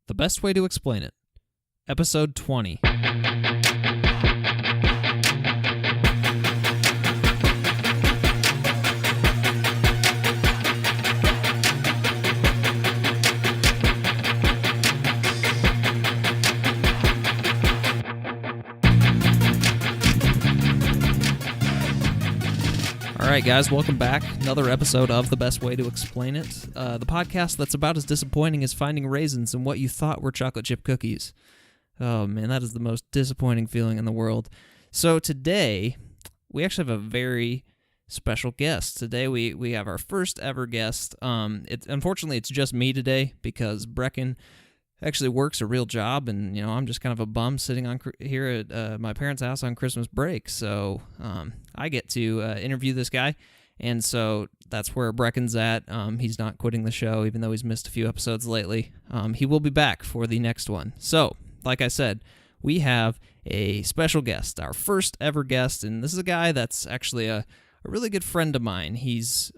The Best Way to Explain It, Episode 20. All right, guys, welcome back. Another episode of The Best Way to Explain It, the podcast that's about as disappointing as finding raisins in what you thought were chocolate chip cookies. Oh, man, that is the most disappointing feeling in the world. So today, we actually have a very special guest. Today, we have our first ever guest. Unfortunately, it's just me today because Brecken actually works a real job, and I'm just kind of a bum sitting here at my parents' house on Christmas break. So I get to interview this guy, and so that's where Brecken's at. He's not quitting the show, even though he's missed a few episodes lately. He will be back for the next one. So, like I said, we have a special guest, our first ever guest, and this is a guy that's actually a really good friend of mine. He's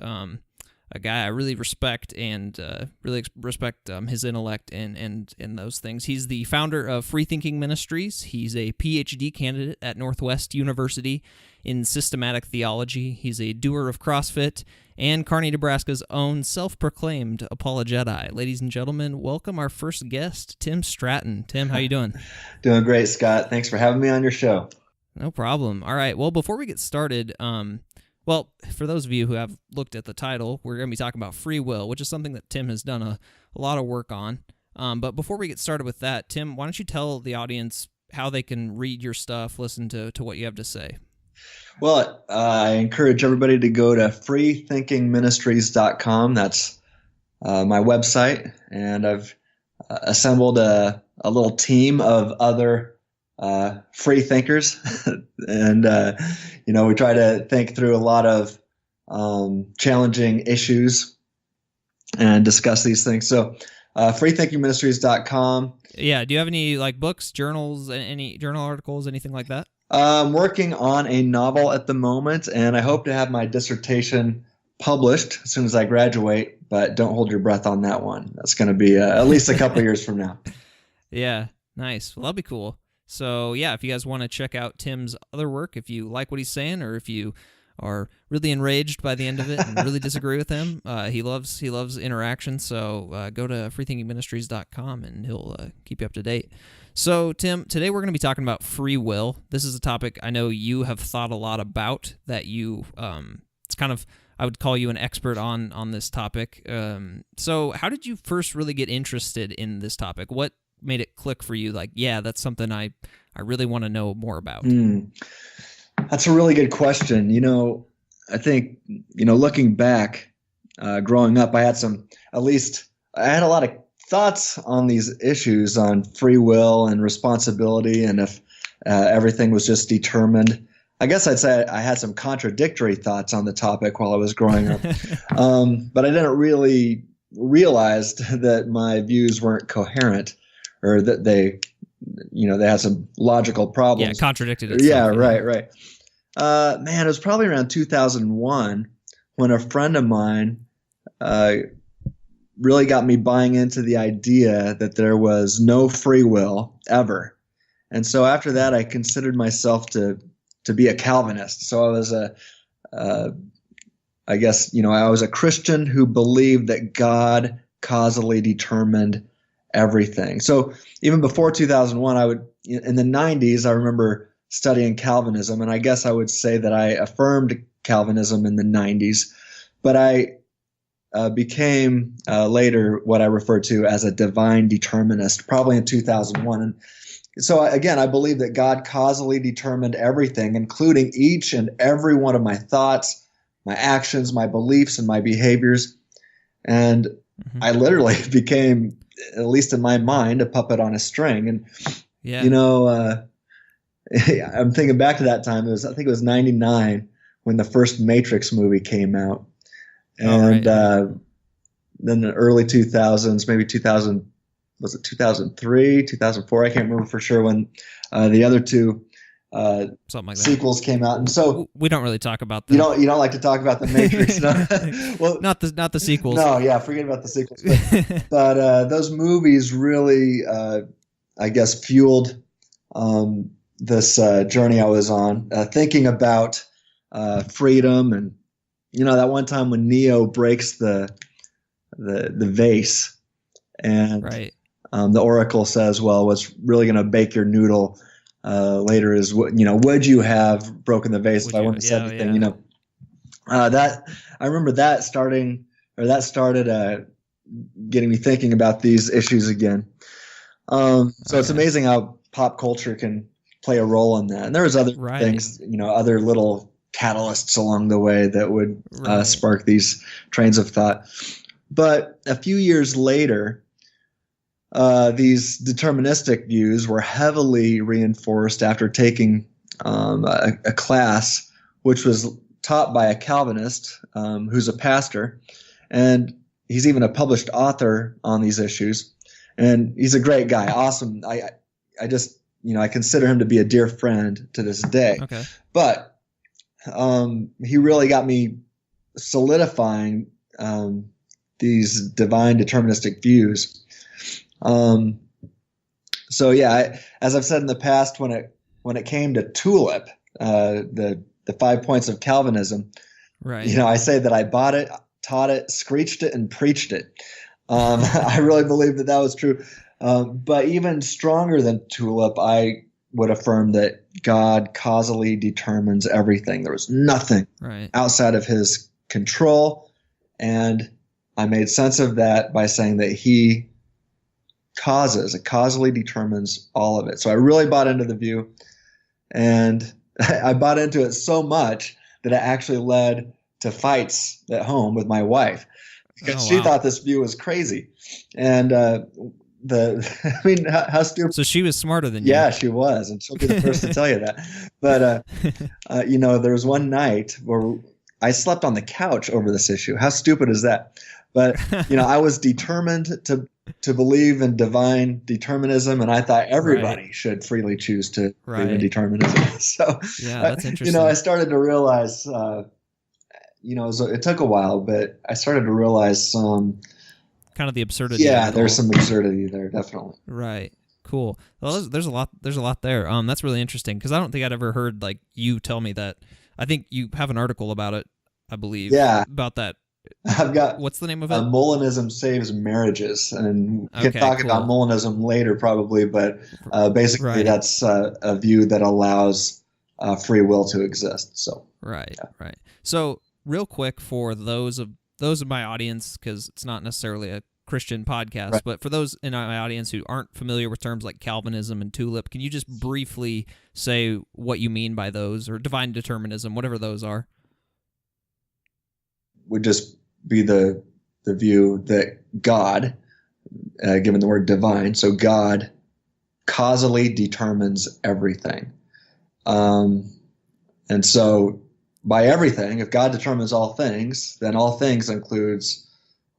a guy I really respect and really respect his intellect and those things. He's the founder of Freethinking Ministries. He's a PhD candidate at Northwest University in systematic theology. He's a doer of CrossFit and Kearney, Nebraska's own self-proclaimed apologeti. Ladies and gentlemen, welcome our first guest, Tim Stratton. Tim, how you doing? Doing great, Scott. Thanks for having me on your show. No problem. All right. Well, before we get started, well, for those of you who have looked at the title, we're going to be talking about free will, which is something that Tim has done a lot of work on. But before we get started with that, Tim, why don't you tell the audience how they can read your stuff, listen to what you have to say? Well, I encourage everybody to go to freethinkingministries.com. That's my website, and I've assembled a little team of other free thinkers, and we try to think through a lot of challenging issues and discuss these things. So freethinkingministries.com. Yeah. Do you have any books, journals, any journal articles, anything like that? I'm working on a novel at the moment, and I hope to have my dissertation published as soon as I graduate, but don't hold your breath on that one. That's going to be at least a couple years from now. Yeah. Nice. Well, that'll be cool. So, yeah, if you guys want to check out Tim's other work, if you like what he's saying, or if you are really enraged by the end of it and really disagree with him, he loves interaction. So go to freethinkingministries.com and he'll keep you up to date. So, Tim, today we're going to be talking about free will. This is a topic I know you have thought a lot about, that you, it's kind of, I would call you an expert on this topic. So how did you first really get interested in this topic? What made it click for you? That's something I really want to know more about. That's a really good question. I think, looking back, growing up, I had a lot of thoughts on these issues on free will and responsibility, and if everything was just determined. I guess I'd say I had some contradictory thoughts on the topic while I was growing up, but I didn't really realize that my views weren't coherent, or that they had some logical problems. Yeah, contradicted itself. Yeah, right. Man, it was probably around 2001 when a friend of mine really got me buying into the idea that there was no free will ever. And so after that, I considered myself to be a Calvinist. So I was I was a Christian who believed that God causally determined everything. So even before 2001, in the 90s, I remember studying Calvinism, and I guess I would say that I affirmed Calvinism in the 90s, but I became later what I refer to as a divine determinist, probably in 2001. And so again, I believe that God causally determined everything, including each and every one of my thoughts, my actions, my beliefs, and my behaviors. And I literally became, at least in my mind, a puppet on a string. And, I'm thinking back to that time. I think it was 99 when the first Matrix movie came out. And then the early 2000s, maybe 2003, 2004, I can't remember for sure when the other two Something like that. sequels came out, and so we don't really talk about them. You don't like to talk about the Matrix, no? Well, not the sequels. No, yeah, forget about the sequels. But those movies really, I guess, fueled this journey I was on, thinking about freedom, and that one time when Neo breaks the vase, and right. The Oracle says, "Well, what's really going to bake your noodle later is would you have broken the vase if I wouldn't have said anything?" That I remember that started getting me thinking about these issues again. So it's amazing how pop culture can play a role in that. And there was other things, other little catalysts along the way that would spark these trains of thought. But a few years later, these deterministic views were heavily reinforced after taking a class which was taught by a Calvinist who's a pastor, and he's even a published author on these issues. And he's a great guy, awesome. I just I consider him to be a dear friend to this day. Okay. But he really got me solidifying these divine deterministic views. So yeah, as I've said in the past, when it came to TULIP, the 5 points of Calvinism, right? I say that I bought it, taught it, screeched it, and preached it. I really believe that was true. But even stronger than TULIP, I would affirm that God causally determines everything. There was nothing outside of his control. And I made sense of that by saying that he causally determines all of it. So I really bought into the view, and I bought into it so much that it actually led to fights at home with my wife, because she thought this view was crazy. And how stupid. So she was smarter than you. Yeah, she was, and she'll be the first to tell you that. But there was one night where I slept on the couch over this issue. How stupid is that? But I was determined to believe in divine determinism, and I thought everybody should freely choose to believe in determinism. So yeah, that's interesting. I started to realize, it took a while, but I started to realize some kind of the absurdity. Yeah, there's some absurdity there, definitely. Right. Cool. Well, there's a lot there. That's really interesting, because I don't think I'd ever heard you tell me that. I think you have an article about it, I believe. Yeah. About that. I've got. What's the name of it? Molinism Saves Marriages, and we can talk about Molinism later probably, but basically that's a view that allows free will to exist. So. Right. So real quick, for those of my audience, because it's not necessarily a Christian podcast, but for those in my audience who aren't familiar with terms like Calvinism and TULIP, can you just briefly say what you mean by those, or divine determinism, whatever those are? Would just be the view that God, given the word divine, so God causally determines everything. And so by everything, if God determines all things, then all things includes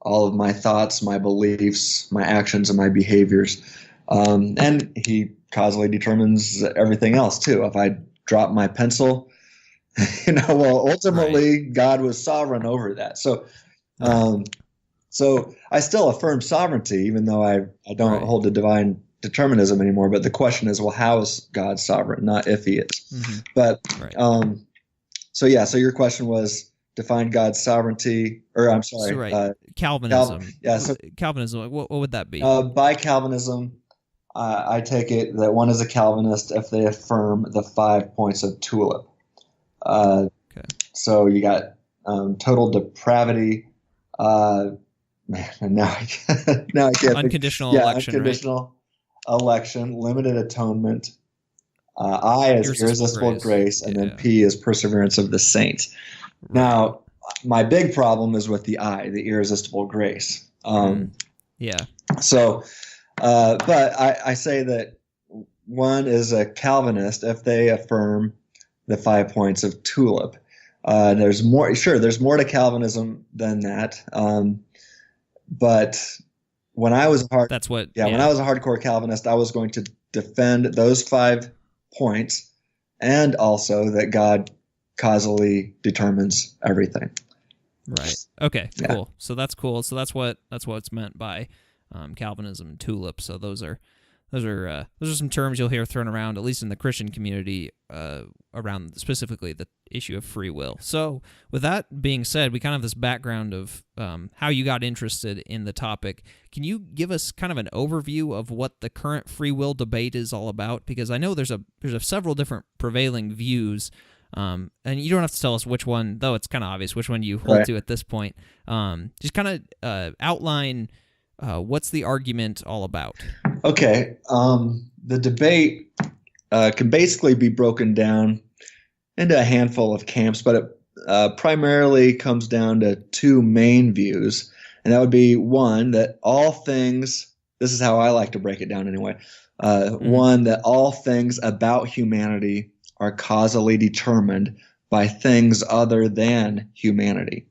all of my thoughts, my beliefs, my actions, and my behaviors. And he causally determines everything else too. If I drop my pencil, ultimately God was sovereign over that. So I still affirm sovereignty, even though I don't hold to divine determinism anymore. But the question is, well, how is God sovereign? Not if he is. Mm-hmm. But so your question was define God's sovereignty, or I'm sorry, Calvinism. Calvinism. What would that be? By Calvinism, I take it that one is a Calvinist if they affirm the 5 points of TULIP. So you got total depravity. And now I can't. Unconditional election. Unconditional election, limited atonement. I is irresistible grace, and then P is perseverance of the saints. Right. Now, my big problem is with the I, the irresistible grace. So, but I say that one is a Calvinist if they affirm the 5 points of TULIP. There's more. Sure, there's more to Calvinism than that. But when I was when I was a hardcore Calvinist, I was going to defend those 5 points and also that God causally determines everything. Right. Okay. Yeah. Cool. So that's cool. So that's what's meant by Calvinism and tulip. So those are some terms you'll hear thrown around, at least in the Christian community, around specifically the issue of free will. So with that being said, we kind of have this background of how you got interested in the topic. Can you give us kind of an overview of what the current free will debate is all about? Because I know there's several different prevailing views. And you don't have to tell us which one, though it's kind of obvious which one you hold to at this point. Just kind of outline what's the argument all about. Okay. The debate can basically be broken down into a handful of camps, but it primarily comes down to two main views. And that would be one, that all things, this is how I like to break it down anyway, one, that all things about humanity are causally determined by things other than humanity.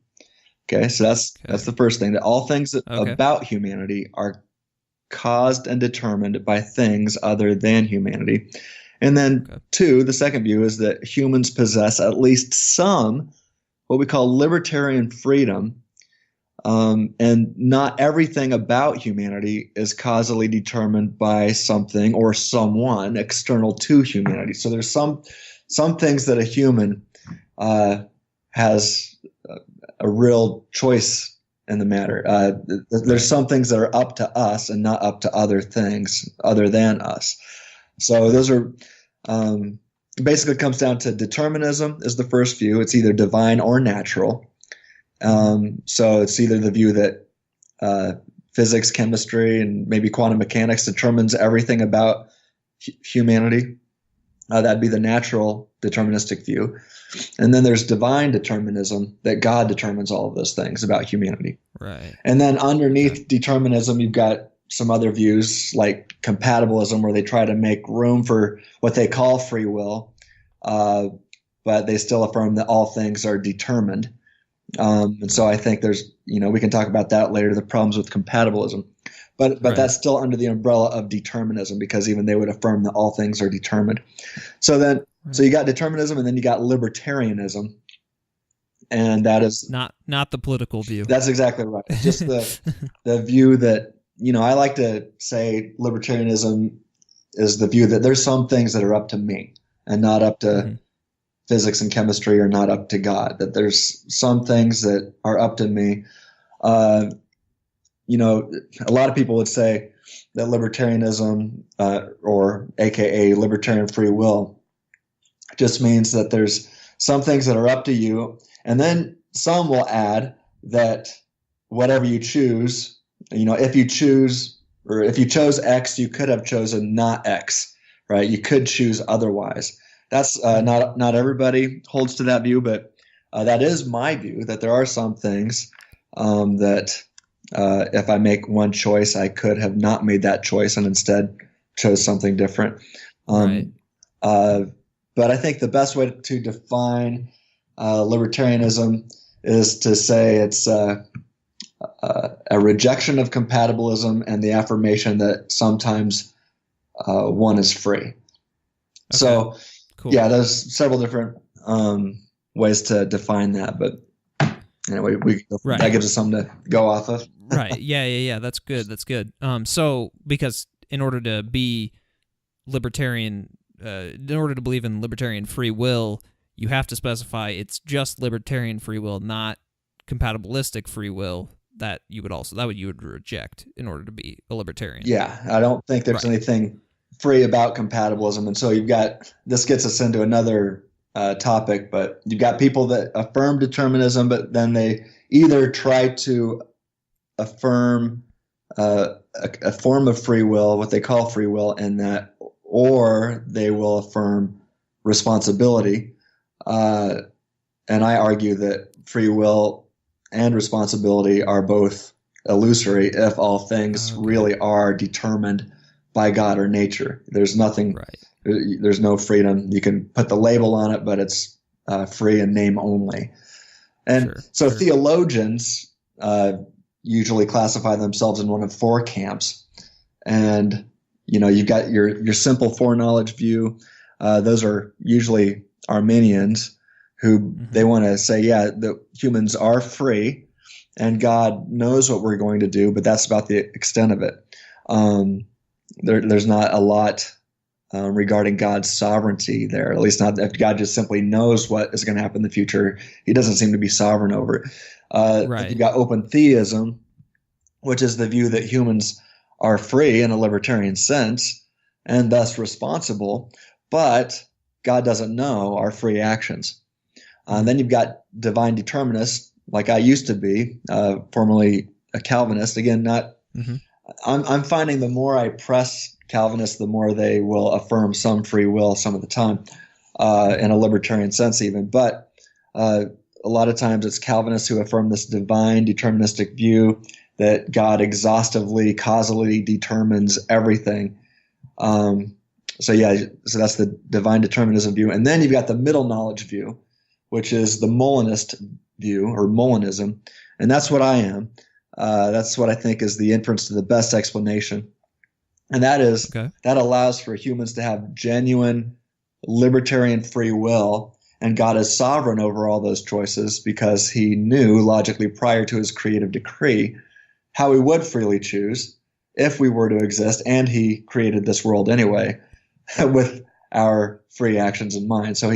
Okay, so that's the first thing, that all things about humanity are caused and determined by things other than humanity. And then two, the second view is that humans possess at least some what we call libertarian freedom, and not everything about humanity is causally determined by something or someone external to humanity. So there's some things that a human has a real choice in the matter. There's some things that are up to us and not up to other things other than us. So those are basically comes down to determinism is the first view. It's either divine or natural. So it's either the view that physics, chemistry, and maybe quantum mechanics determines everything about humanity. That'd be the natural deterministic view. And then there's divine determinism, that God determines all of those things about humanity. Right. And then underneath determinism, you've got some other views like compatibilism, where they try to make room for what they call free will, but they still affirm that all things are determined. And so I think there's, we can talk about that later, the problems with compatibilism. But that's still under the umbrella of determinism, because even they would affirm that all things are determined. So you got determinism, and then you got libertarianism, and that is not the political view. That's exactly right. It's just the view that, I like to say libertarianism is the view that there's some things that are up to me and not up to physics and chemistry, or not up to God. That there's some things that are up to me. A lot of people would say that libertarianism, or AKA libertarian free will, just means that there's some things that are up to you, and then some will add that whatever you choose, if you chose X, you could have chosen not X, right? You could choose otherwise. That's not everybody holds to that view, but that is my view, that there are some things that if I make one choice, I could have not made that choice and instead chose something different. But I think the best way to define libertarianism is to say it's a rejection of compatibilism and the affirmation that sometimes one is free. Okay. So, cool. Yeah, there's several different ways to define that, but anyway, that gives us something to go off of. Right. Yeah. That's good. So because in order to be libertarian, in order to believe in libertarian free will, you have to specify it's just libertarian free will, not compatibilistic free will, that you would reject in order to be a libertarian. Yeah, I don't think there's anything free about compatibilism, and so this gets us into another topic, but you've got people that affirm determinism, but then they either try to affirm a form of free will, what they call free will, in that, or they will affirm responsibility. And I argue that free will and responsibility are both illusory if all things really are determined by God or nature. There's nothing, there's no freedom. You can put the label on it, but it's free in name only. And theologians usually classify themselves in one of four camps. And, you've got your simple foreknowledge view. Those are usually Arminians who they want to say, yeah, the humans are free and God knows what we're going to do, but that's about the extent of it. There's not a lot regarding God's sovereignty there, at least not if God just simply knows what is going to happen in the future. He doesn't seem to be sovereign over it. Right. You've got open theism, which is the view that humans are free in a libertarian sense and thus responsible, but God doesn't know our free actions. Then you've got divine determinists, like I used to be, formerly a Calvinist. Again, not. I'm finding the more I press Calvinists, the more they will affirm some free will some of the time, in a libertarian sense even. But a lot of times it's Calvinists who affirm this divine deterministic view that God exhaustively, causally determines everything. So that's the divine determinism view. And then you've got the middle knowledge view, which is the Molinist view, or Molinism. And that's what I am. That's what I think is the inference to the best explanation. And that is, that allows for humans to have genuine libertarian free will, and God is sovereign over all those choices because he knew logically prior to his creative decree how we would freely choose if we were to exist, and he created this world anyway with our free actions in mind. So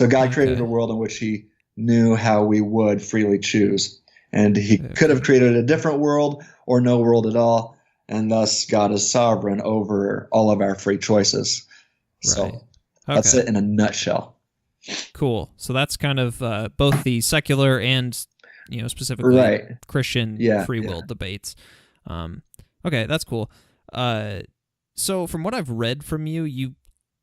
God created a world in which he knew how we would freely choose. And he could have created a different world or no world at all, and thus God is sovereign over all of our free choices. So that's it in a nutshell. Cool. So that's kind of both the secular and, specifically Christian free will debates. Okay, that's cool. So from what I've read from you, you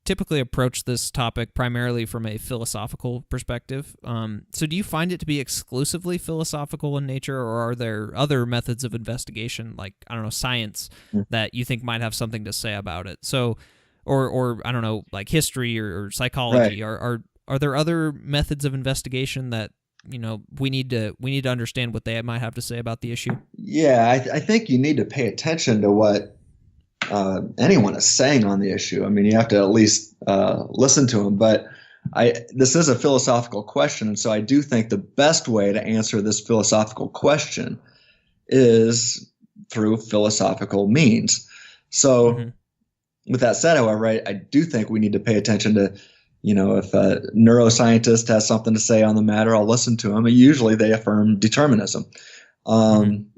typically approach this topic primarily from a philosophical perspective. So do you find it to be exclusively philosophical in nature, or are there other methods of investigation, like, I don't know, science, that you think might have something to say about it? So, or I don't know, like history or psychology. Are there other methods of investigation that, we need to understand what they might have to say about the issue? Yeah, I think you need to pay attention to what anyone is saying on the issue. I mean, you have to at least listen to them. But this is a philosophical question, and so I do think the best way to answer this philosophical question is through philosophical means. So, with that said, however, I do think we need to pay attention to, if a neuroscientist has something to say on the matter, I'll listen to them. And usually they affirm determinism. And,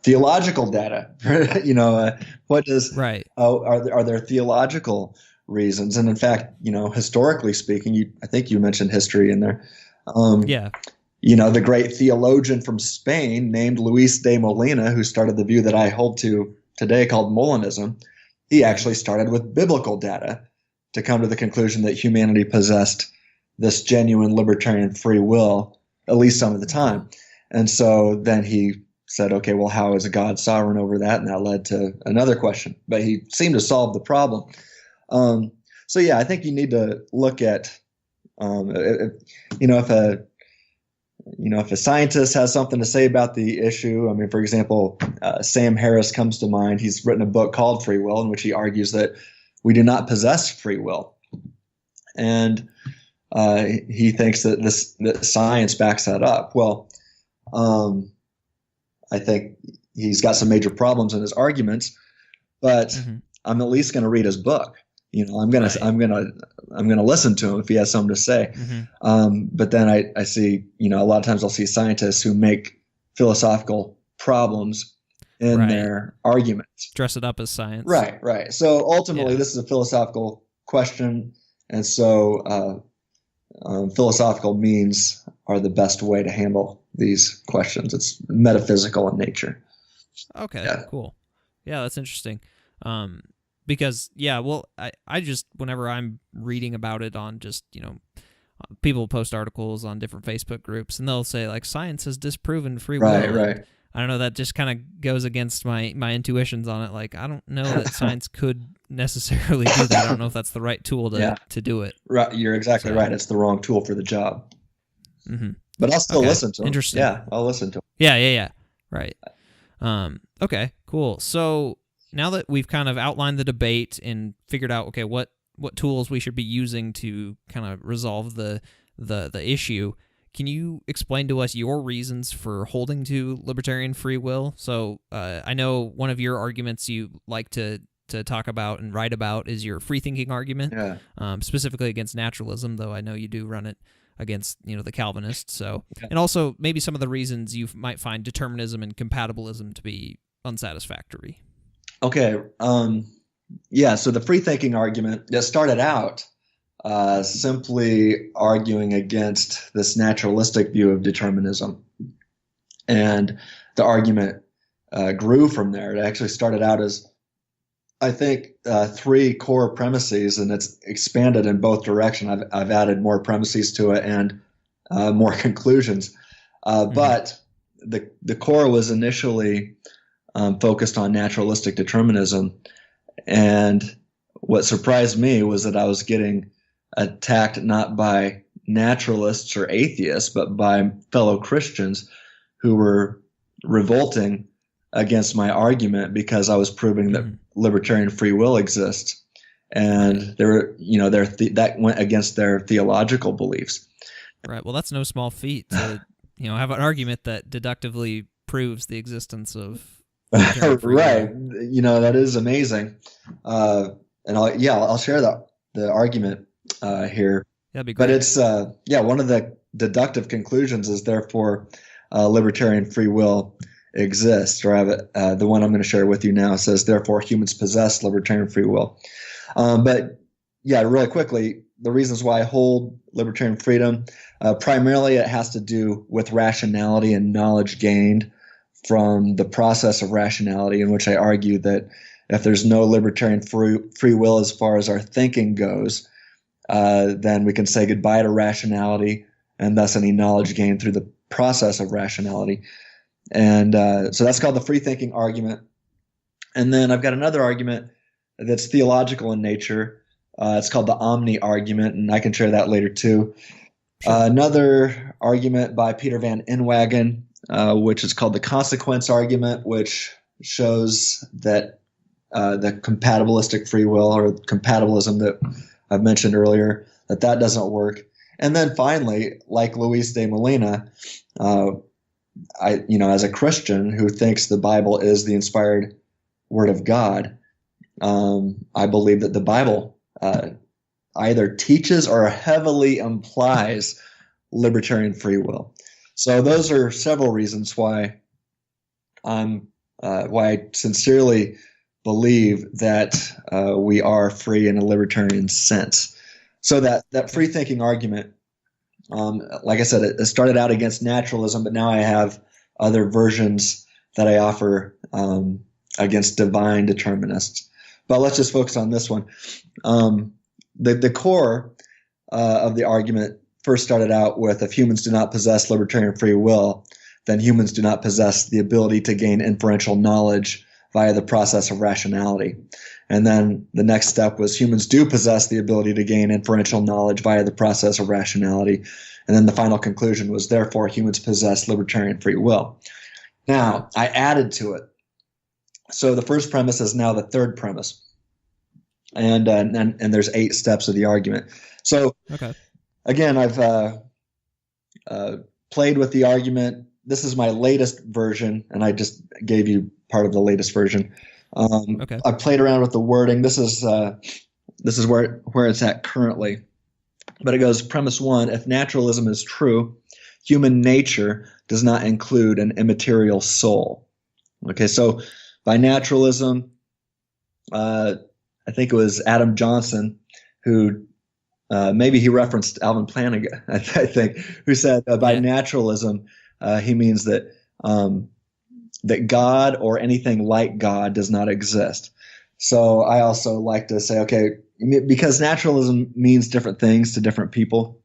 theological data, what does, are there theological reasons? And in fact, historically speaking, I think you mentioned history in there. The great theologian from Spain named Luis de Molina, who started the view that I hold to today called Molinism, he actually started with biblical data to come to the conclusion that humanity possessed this genuine libertarian free will, at least some of the time. And so then he said, okay, well, how is God sovereign over that? And that led to another question. But he seemed to solve the problem. I think you need to look at, if a scientist has something to say about the issue. I mean, for example, Sam Harris comes to mind. He's written a book called Free Will, in which he argues that we do not possess free will. And he thinks that science backs that up. Well, I think he's got some major problems in his arguments, but I'm at least going to read his book. I'm gonna listen to him if he has something to say. But then I see, a lot of times I'll see scientists who make philosophical problems in their arguments, dress it up as science. Right. So ultimately, this is a philosophical question, and so philosophical means are the best way to handle these questions. It's metaphysical in nature. Okay, cool. Yeah, that's interesting. Because, I just, whenever I'm reading about it on just, people post articles on different Facebook groups, and they'll say, like, science has disproven free will. Right. I don't know, that just kind of goes against my intuitions on it. Like, I don't know that science could necessarily do that. I don't know if that's the right tool to do it. Right, you're exactly right. It's the wrong tool for the job. But I'll still listen to him. Interesting. Yeah, I'll listen to him. Yeah. Right. Okay, cool. So now that we've kind of outlined the debate and figured out, okay, what tools we should be using to kind of resolve the issue, can you explain to us your reasons for holding to libertarian free will? So I know one of your arguments you like to talk about and write about is your freethinking argument, specifically against naturalism, though I know you do run it against the Calvinists. So, and also maybe some of the reasons you might find determinism and compatibilism to be unsatisfactory. Okay. So the freethinking argument that started out simply arguing against this naturalistic view of determinism. And the argument grew from there. It actually started out as, I think, 3 core premises, and it's expanded in both directions. I've added more premises to it and more conclusions. But the core was initially focused on naturalistic determinism. And what surprised me was that I was getting attacked not by naturalists or atheists, but by fellow Christians who were revolting against my argument because I was proving that libertarian free will exists, and that went against their theological beliefs. Right. Well, that's no small feat to have an argument that deductively proves the existence of free right. will. That is amazing. And I'll share the argument here. That'd be great. But it's one of the deductive conclusions is therefore libertarian free will exists, or I have the one I'm going to share with you now says therefore humans possess libertarian free will. But really quickly, the reasons why I hold libertarian freedom, primarily it has to do with rationality and knowledge gained from the process of rationality, in which I argue that if there's no libertarian free will as far as our thinking goes, then we can say goodbye to rationality and thus any knowledge gained through the process of rationality. And so that's called the freethinking argument. And then I've got another argument that's theological in nature. It's called the Omni-argument, and I can share that later too. Sure. Another argument by Peter Van Inwagen, which is called the consequence argument, which shows that the compatibilistic free will, or compatibilism that I've mentioned earlier, that doesn't work. And then finally, like Luis de Molina, as a Christian who thinks the Bible is the inspired Word of God, I believe that the Bible either teaches or heavily implies libertarian free will. So those are several reasons why I sincerely believe that we are free in a libertarian sense. So that free thinking argument, like I said, it started out against naturalism, but now I have other versions that I offer against divine determinists. But let's just focus on this one. The core of the argument first started out with, if humans do not possess libertarian free will, then humans do not possess the ability to gain inferential knowledge via the process of rationality. And then the next step was, humans do possess the ability to gain inferential knowledge via the process of rationality. And then the final conclusion was, therefore, humans possess libertarian free will. Now, I added to it. So the first premise is now the third premise. And there's 8 steps of the argument. So, again, I've played with the argument. This is my latest version, and I just gave you part of the latest version. I played around with the wording. This is where it's at currently. But it goes, premise 1, if naturalism is true, human nature does not include an immaterial soul. Okay, so by naturalism, I think it was Adam Johnson who, maybe he referenced Alvin Plantinga, I think, who said by naturalism, he means that that God or anything like God does not exist. So I also like to say, okay, because naturalism means different things to different people.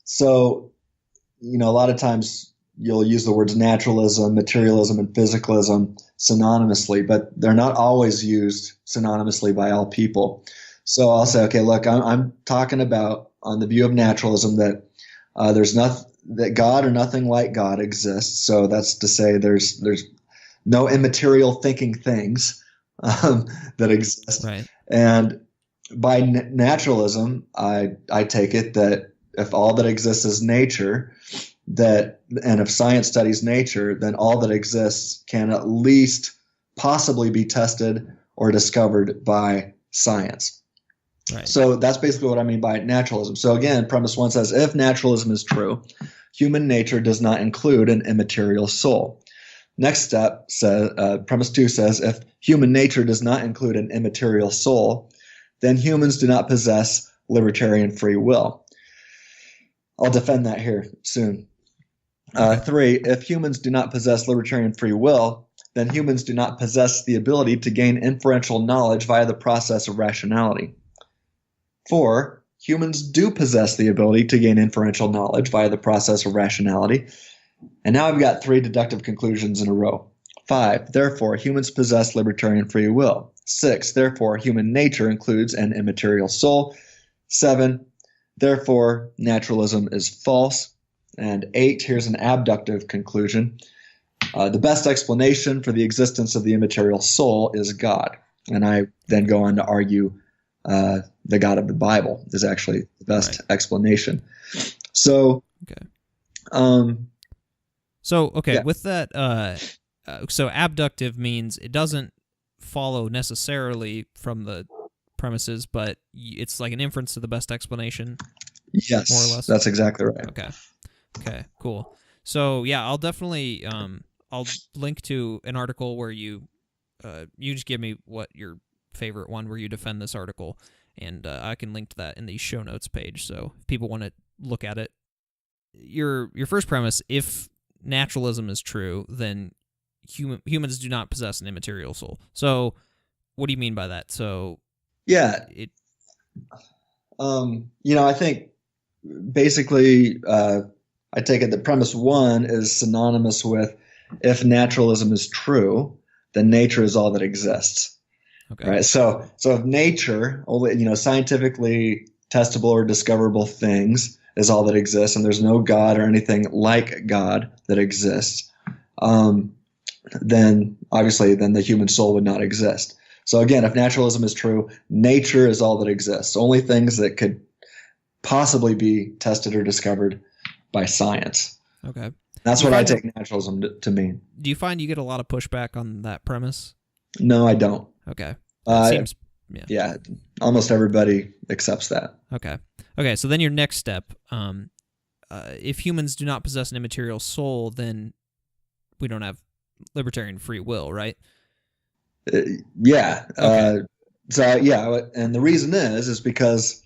So, a lot of times you'll use the words naturalism, materialism, and physicalism synonymously, but they're not always used synonymously by all people. So I'll say, okay, look, I'm talking about, on the view of naturalism, that there's nothing, that God or nothing like God exists. So that's to say there's no immaterial thinking things that exist. Right. And by naturalism, I take it that if all that exists is nature, and if science studies nature, then all that exists can at least possibly be tested or discovered by science. Right. So that's basically what I mean by naturalism. So again, premise 1 says, if naturalism is true, human nature does not include an immaterial soul. Next step says, premise 2 says, if human nature does not include an immaterial soul, then humans do not possess libertarian free will. I'll defend that here soon. 3, if humans do not possess libertarian free will, then humans do not possess the ability to gain inferential knowledge via the process of rationality. 4, humans do possess the ability to gain inferential knowledge via the process of rationality. And now I've got 3 deductive conclusions in a row. 5, therefore, humans possess libertarian free will. 6, therefore, human nature includes an immaterial soul. 7, therefore, naturalism is false. And 8, here's an abductive conclusion. The best explanation for the existence of the immaterial soul is God. And I then go on to argue the God of the Bible is actually the best explanation. So, with that, so abductive means it doesn't follow necessarily from the premises, but it's like an inference to the best explanation. Yes, more or less. That's exactly right. Okay, cool. So yeah, I'll definitely I'll link to an article where you just give me what your favorite one where you defend this article, and I can link to that in the show notes page. So if people want to look at it, your first premise, if naturalism is true, then humans do not possess an immaterial soul. So what do you mean by that? So I think basically I take it that premise 1 is synonymous with, if naturalism is true, then nature is all that exists. Okay. Right. So if nature, only scientifically testable or discoverable things is all that exists, and there's no God or anything like God that exists, then obviously the human soul would not exist. So again, if naturalism is true, nature is all that exists. Only things that could possibly be tested or discovered by science. Okay. That's what I take naturalism to mean. Do you find you get a lot of pushback on that premise? No, I don't. Okay. Yeah, almost everybody accepts that. Okay, so then your next step, if humans do not possess an immaterial soul, then we don't have libertarian free will, right? Yeah. Okay. And the reason is because,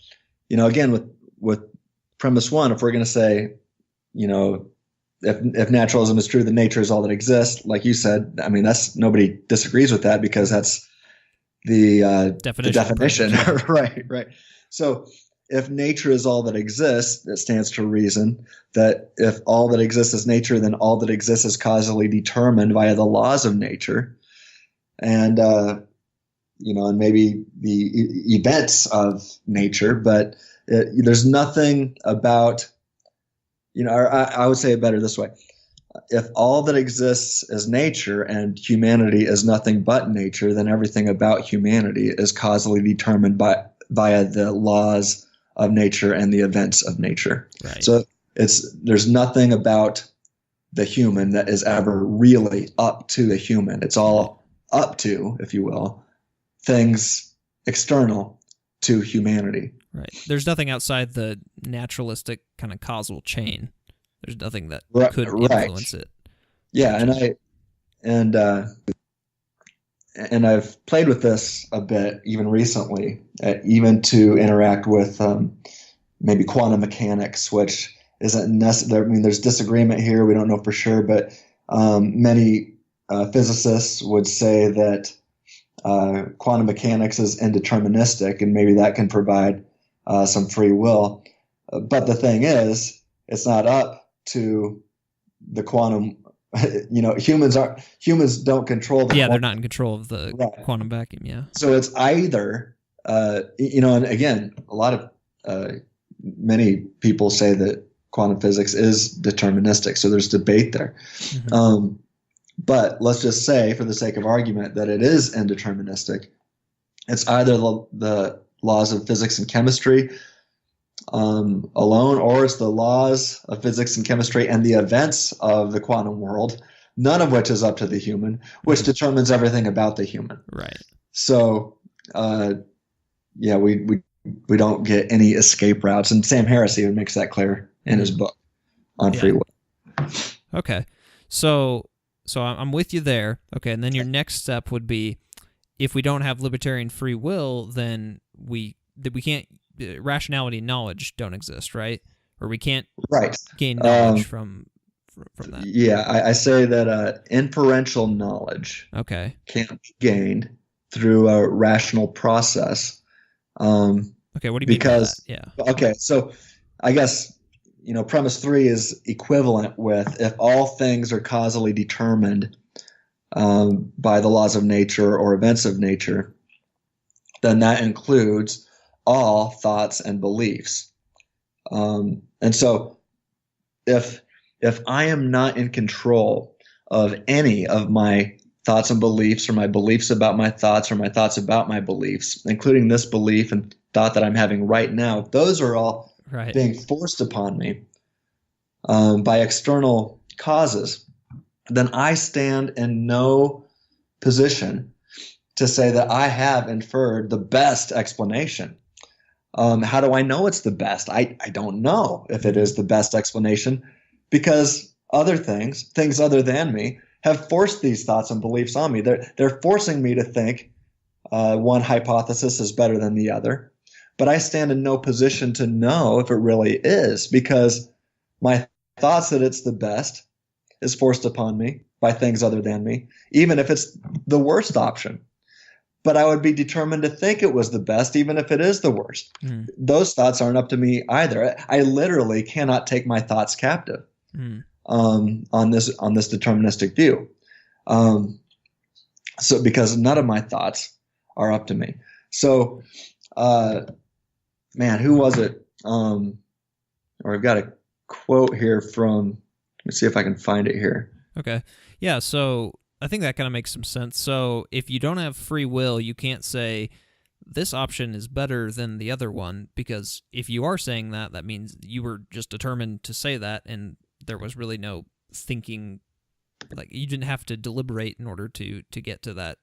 again, with premise 1, if we're going to say, if naturalism is true, then nature is all that exists, like you said, I mean, nobody disagrees with that because that's the definition. Right. So if nature is all that exists, it stands to reason that if all that exists is nature, then all that exists is causally determined via the laws of nature. And, and maybe the events of nature, but there's nothing about, or I would say it better this way. If all that exists is nature and humanity is nothing but nature, then everything about humanity is causally determined via the laws of nature and the events of nature. Right. So there's nothing about the human that is ever really up to the human. It's all up to, if you will, things external to humanity. Right. There's nothing outside the naturalistic kind of causal chain. There's nothing that could influence it. Yeah, and I've played with this a bit even recently, even to interact with maybe quantum mechanics, which isn't necessary. I mean, there's disagreement here. We don't know for sure, but many physicists would say that quantum mechanics is indeterministic, and maybe that can provide some free will. But the thing is, it's not up to the quantum. Humans don't control the quantum. They're not in control of the quantum vacuum. Yeah. So it's either and again, many people say that quantum physics is deterministic. So there's debate there. Mm-hmm. But let's just say, for the sake of argument, that it is indeterministic. It's either the laws of physics and chemistry alone, or it's the laws of physics and chemistry and the events of the quantum world, none of which is up to the human, which determines everything about the human. Right. So, we don't get any escape routes, and Sam Harris even makes that clear in his book on free will. Okay, so I'm with you there. Okay, and then your next step would be, if we don't have libertarian free will, then we can't. Rationality and knowledge don't exist, right? Or we can't gain knowledge from that. Yeah, I say that inferential knowledge can't be gained through a rational process. Okay, what do you mean by that? Yeah. Okay, so I guess, premise 3 is equivalent with, if all things are causally determined by the laws of nature or events of nature, then that includes all thoughts and beliefs. And so if I am not in control of any of my thoughts and beliefs, or my beliefs about my thoughts, or my thoughts about my beliefs, including this belief and thought that I'm having right now, those are all being forced upon me by external causes, then I stand in no position to say that I have inferred the best explanation. How do I know it's the best? I don't know if it is the best explanation, because other things other than me, have forced these thoughts and beliefs on me. They're forcing me to think one hypothesis is better than the other, but I stand in no position to know if it really is, because my thoughts that it's the best is forced upon me by things other than me, even if it's the worst option. But I would be determined to think it was the best, even if it is the worst. Those thoughts aren't up to me either. I literally cannot take my thoughts captive on this deterministic view. So because none of my thoughts are up to me. So, who was it? Or I've got a quote here from, let me see if I can find it here. Okay. Yeah, so I think that kind of makes some sense. So if you don't have free will, you can't say this option is better than the other one, because if you are saying that, that means you were just determined to say that, and there was really no thinking, like you didn't have to deliberate in order to get to that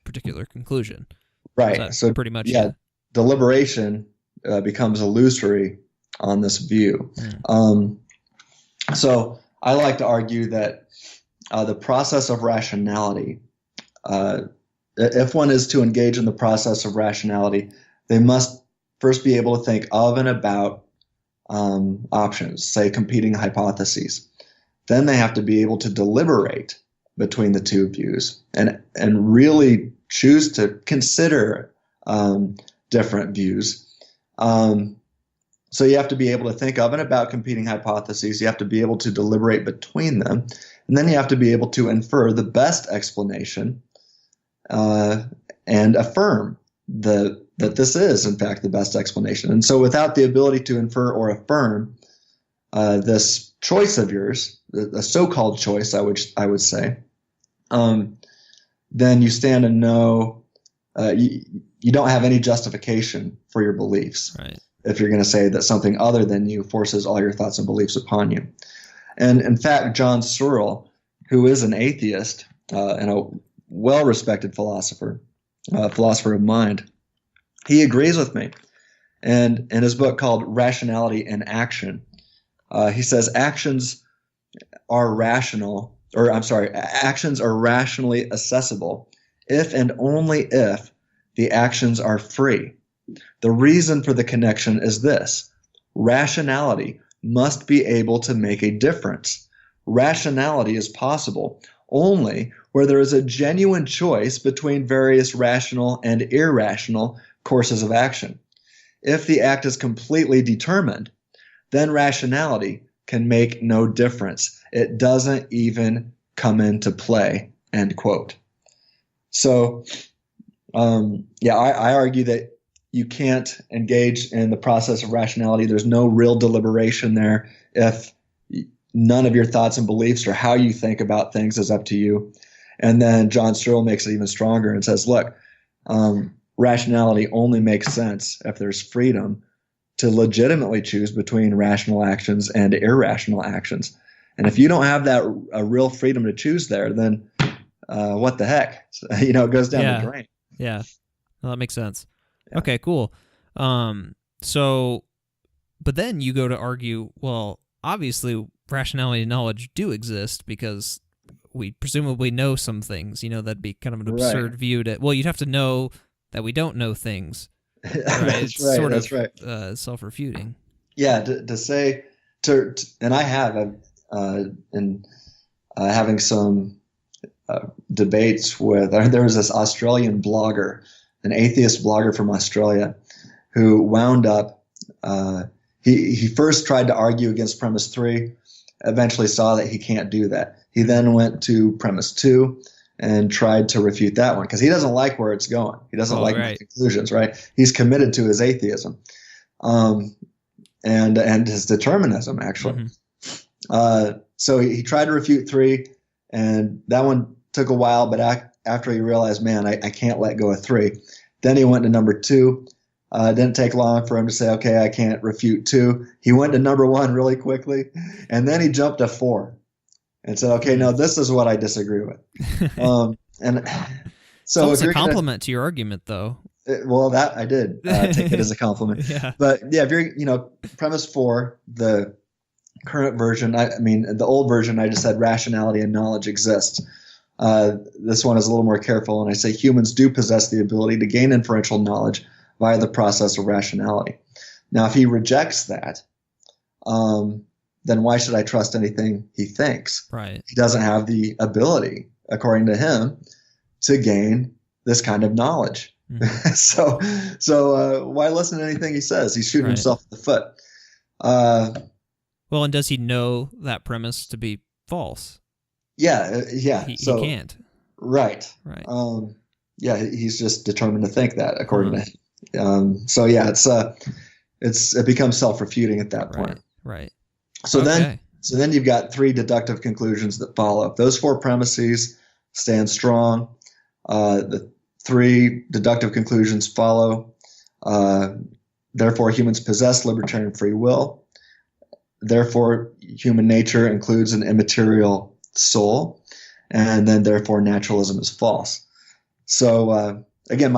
particular conclusion. Right. So pretty much deliberation becomes illusory on this view. So I like to argue that the process of rationality, if one is to engage in the process of rationality, they must first be able to think of and about options, say competing hypotheses. Then they have to be able to deliberate between the two views and really choose to consider different views. So you have to be able to think of and about competing hypotheses. You have to be able to deliberate between them. And then you have to be able to infer the best explanation and affirm that this is, in fact, the best explanation. And so without the ability to infer or affirm this choice of yours, the so-called choice, I would say, then you stand in no you don't have any justification for your beliefs. Right. If you're going to say that something other than you forces all your thoughts and beliefs upon you. And in fact, John Searle, who is an atheist and a well-respected philosopher of mind, he agrees with me. And in his book called Rationality in Action, he says actions are rationally accessible if and only if the actions are free. The reason for the connection is this: rationality must be able to make a difference. Rationality is possible only where there is a genuine choice between various rational and irrational courses of action. If the act is completely determined, then rationality can make no difference. It doesn't even come into play, end quote. So, I argue that you can't engage in the process of rationality. There's no real deliberation there if none of your thoughts and beliefs or how you think about things is up to you. And then John Searle makes it even stronger and says, look, rationality only makes sense if there's freedom to legitimately choose between rational actions and irrational actions. And if you don't have that a real freedom to choose there, then what the heck? It goes down the drain. Yeah. Well, that makes sense. Yeah. Okay, cool. So, but then you go to argue, well, obviously rationality and knowledge do exist because we presumably know some things. That'd be kind of an absurd view to, well, you'd have to know that we don't know things. Right? That's right. That's right. Self-refuting. Yeah, to say, and I have, in having some debates with, there was this Australian blogger, an atheist blogger from Australia, who wound up, he first tried to argue against premise 3, eventually saw that he can't do that. He then went to premise 2 and tried to refute that one because he doesn't like where it's going. He doesn't like my conclusions, right? He's committed to his atheism and his determinism, actually. Mm-hmm. So he tried to refute 3, and that one took a while, but after he realized, man, I can't let go of 3, then he went to number 2. It didn't take long for him to say, okay, I can't refute 2. He went to number 1 really quickly, and then he jumped to 4 and said, okay, no, this is what I disagree with. And so it's a compliment to your argument, though. Well, that I did take it as a compliment. Yeah. But yeah, if you're, premise 4, the current version, the old version, I just said rationality and knowledge exist. This one is a little more careful, and I say humans do possess the ability to gain inferential knowledge via the process of rationality. Now, if he rejects that, then why should I trust anything he thinks? Right. He doesn't have the ability, according to him, to gain this kind of knowledge. Mm-hmm. So why listen to anything he says? He's shooting himself in the foot. Well, and does he know that premise to be false? Yeah. He can't. Right. Yeah, he's just determined to think that, according to him. So yeah, it becomes self-refuting at that point. Right. So then you've got 3 deductive conclusions that follow. If those 4 premises stand strong, the 3 deductive conclusions follow. Therefore, humans possess libertarian free will. Therefore, human nature includes an immaterial soul. And then, therefore, naturalism is false. So, again,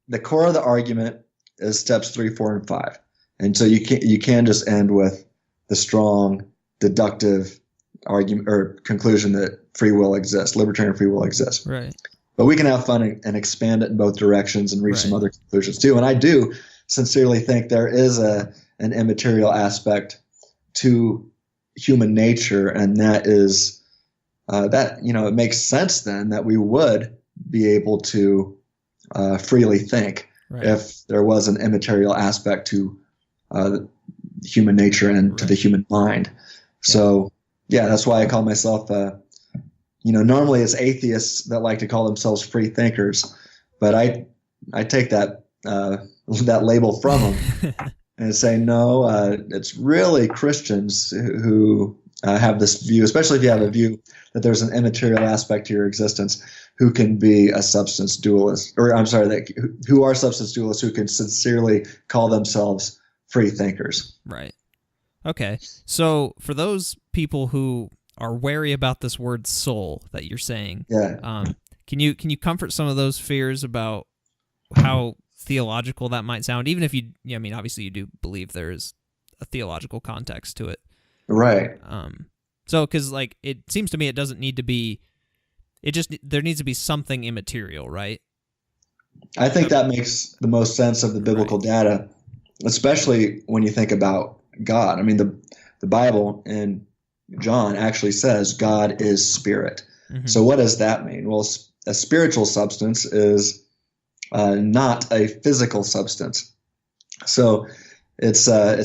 the core of the argument is steps 3, 4, and 5. And so you can just end with the strong deductive argument or conclusion that free will exists, libertarian free will exists. Right. But we can have fun and expand it in both directions and reach some other conclusions too. And I do sincerely think there is an immaterial aspect to human nature, and that is it makes sense then that we would be able to freely think if there was an immaterial aspect to human nature and to the human mind. So that's why I call myself normally it's atheists that like to call themselves free thinkers, but I take that label from them and say no, it's really Christians who have this view, especially if you have a view that there's an immaterial aspect to your existence, who can be a substance dualist, who are substance dualists who can sincerely call themselves free thinkers. Right. Okay. So for those people who are wary about this word soul that you're saying, can you comfort some of those fears about how theological that might sound, even if obviously you do believe there is a theological context to it. Right. So, because it seems to me it doesn't need to be, there needs to be something immaterial, right? I think that makes the most sense of the biblical data, especially when you think about God. I mean, the Bible in John actually says God is spirit. Mm-hmm. So what does that mean? Well, a spiritual substance is not a physical substance. So it's a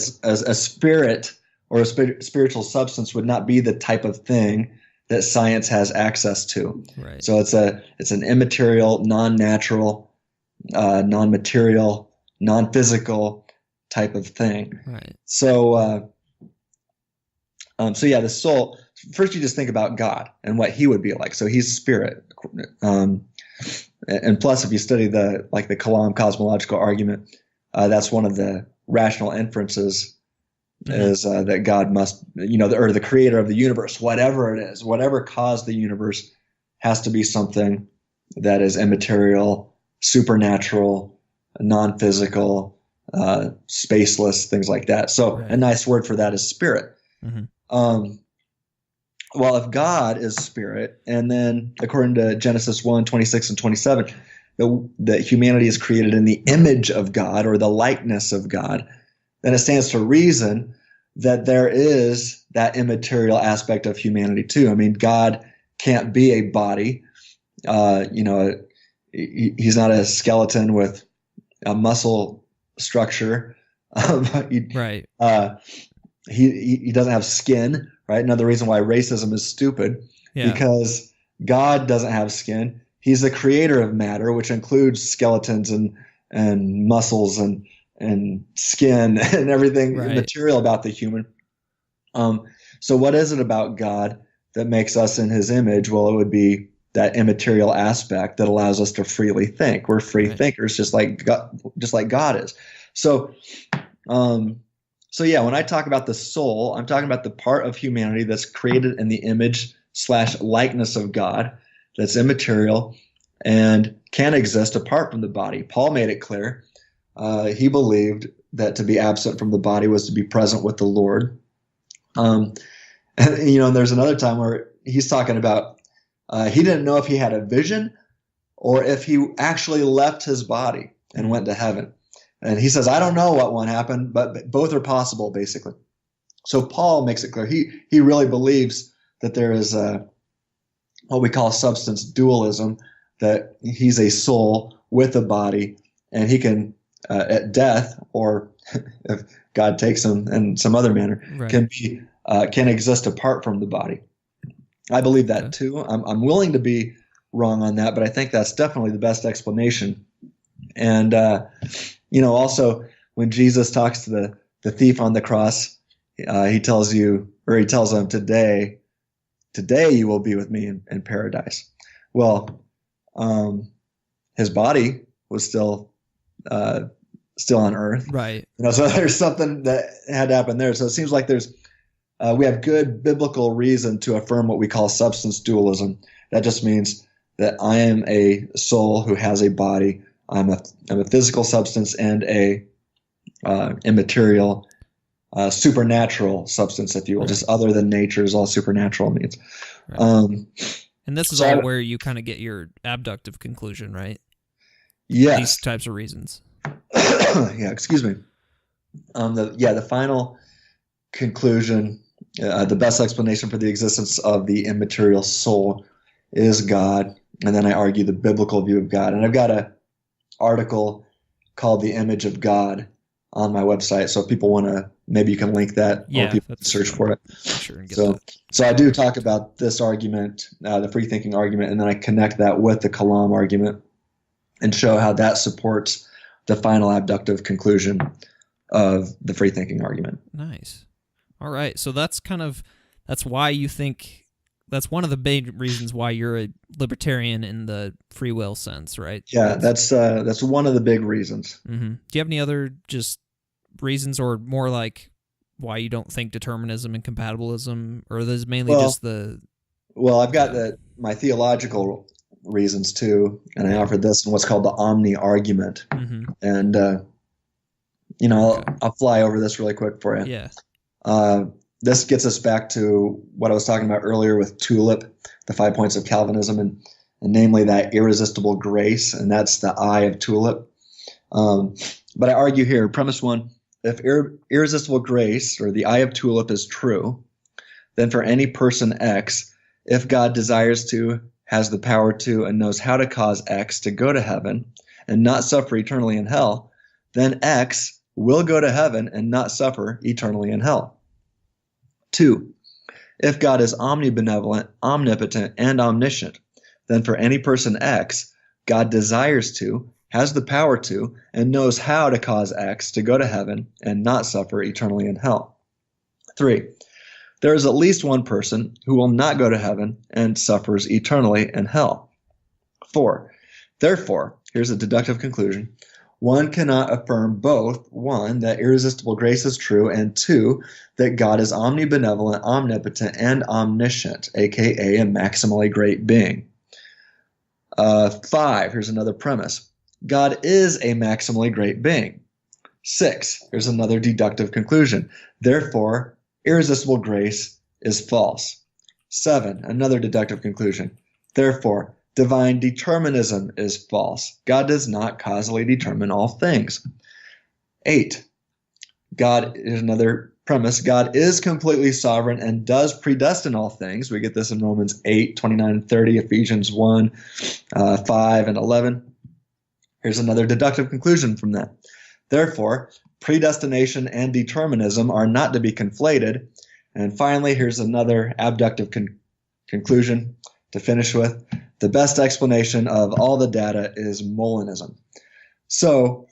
spirit or a spiritual substance would not be the type of thing that science has access to. Right. So it's an immaterial, non-natural, non-material, non-physical type of thing. Right. So So yeah, the soul, first you just think about God and what he would be like. So he's spirit. And plus, if you study the Kalam cosmological argument, that's one of the rational inferences is that God must, or the creator of the universe, whatever it is, whatever caused the universe, has to be something that is immaterial, supernatural, non-physical, spaceless, things like that. So a nice word for that is spirit. Well, if God is spirit, and then according to Genesis 1:26 and 27, that humanity is created in the image of God or the likeness of God, then it stands to reason that there is that immaterial aspect of humanity too. I mean, God can't be a body. He's not a skeleton with a muscle structure. Right. He doesn't have skin, right? Another reason why racism is stupid, because God doesn't have skin. He's the creator of matter, which includes skeletons and muscles and skin and everything material about the human. So what is it about God that makes us in his image? Well, it would be that immaterial aspect that allows us to freely think. We're free thinkers, just like God is. So when I talk about the soul, I'm talking about the part of humanity that's created in the image / likeness of God, that's immaterial and can exist apart from the body. Paul made it clear. He believed that to be absent from the body was to be present with the Lord. And there's another time where he's talking about he didn't know if he had a vision or if he actually left his body and went to heaven. And he says, I don't know what one happened, but both are possible, basically. So Paul makes it clear. He really believes that there is what we call substance dualism, that he's a soul with a body, and he can, at death, or if God takes him in some other manner, can exist apart from the body. I believe that too. I'm willing to be wrong on that, but I think that's definitely the best explanation. And also when Jesus talks to the thief on the cross, he tells him, today you will be with me in paradise. Well, his body was still on earth. Right. So there's something that had to happen there. So it seems like we have good biblical reason to affirm what we call substance dualism. That just means that I am a soul who has a body. I'm a physical substance and a immaterial, supernatural substance, if you will. Just other than nature is all supernatural means. Right. And this is all where you kind of get your abductive conclusion, right? Yes. These types of reasons. Excuse me. The final conclusion, the best explanation for the existence of the immaterial soul is God. And then I argue the biblical view of God. And I've got an article called The Image of God on my website. So if people want to, maybe you can link that, or people can search for it. Sure, and get so I do talk about this argument, the Freethinking argument, and then I connect that with the Kalam argument and show how that supports the final abductive conclusion of the Freethinking argument. Nice. All right. So that's why you think, that's one of the big reasons why you're a libertarian in the free will sense, right? Yeah, that's one of the big reasons. Mm-hmm. Do you have any other just reasons, or more like why you don't think determinism and compatibilism, or is mainly just the... Well, I've got my theological reasons too, and I offered this in what's called the Omni-argument. Mm-hmm. And, I'll fly over this really quick for you. Yeah. This gets us back to what I was talking about earlier with Tulip, the 5 points of Calvinism, and namely that irresistible grace, and that's the I of Tulip. But I argue here, premise one, if irresistible grace, or the I of Tulip, is true, then for any person X, if God desires to, has the power to, and knows how to cause X to go to heaven and not suffer eternally in hell, then X will go to heaven and not suffer eternally in hell. 2, if God is omnibenevolent, omnipotent, and omniscient, then for any person X, God desires to, has the power to, and knows how to cause X to go to heaven and not suffer eternally in hell. 3, there is at least one person who will not go to heaven and suffers eternally in hell. 4. Therefore, here's a deductive conclusion. One cannot affirm both, 1, that irresistible grace is true, and 2, that God is omnibenevolent, omnipotent, and omniscient, aka a maximally great being. 5, here's another premise. God is a maximally great being. 6, here's another deductive conclusion. Therefore, irresistible grace is false. 7, another deductive conclusion. Therefore, divine determinism is false. God does not causally determine all things. 8, God is another premise. God is completely sovereign and does predestine all things. We get this in Romans 8, 29 and 30, Ephesians 1, 5 and 11. Here's another deductive conclusion from that. Therefore, predestination and determinism are not to be conflated. And finally, here's another abductive conclusion to finish with. The best explanation of all the data is Molinism. So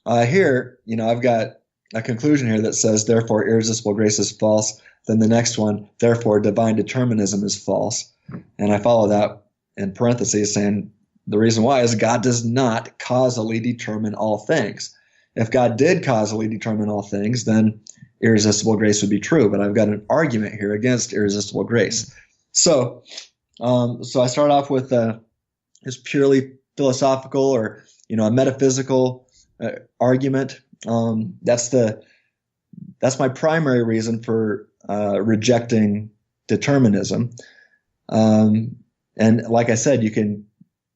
here, I've got a conclusion here that says, therefore, irresistible grace is false. Then the next one, therefore, divine determinism is false. And I follow that in parentheses saying the reason why is God does not causally determine all things. If God did causally determine all things, then irresistible grace would be true. But I've got an argument here against irresistible grace. So I start off with this purely philosophical or a metaphysical argument. That's my primary reason for rejecting determinism. And like I said, you can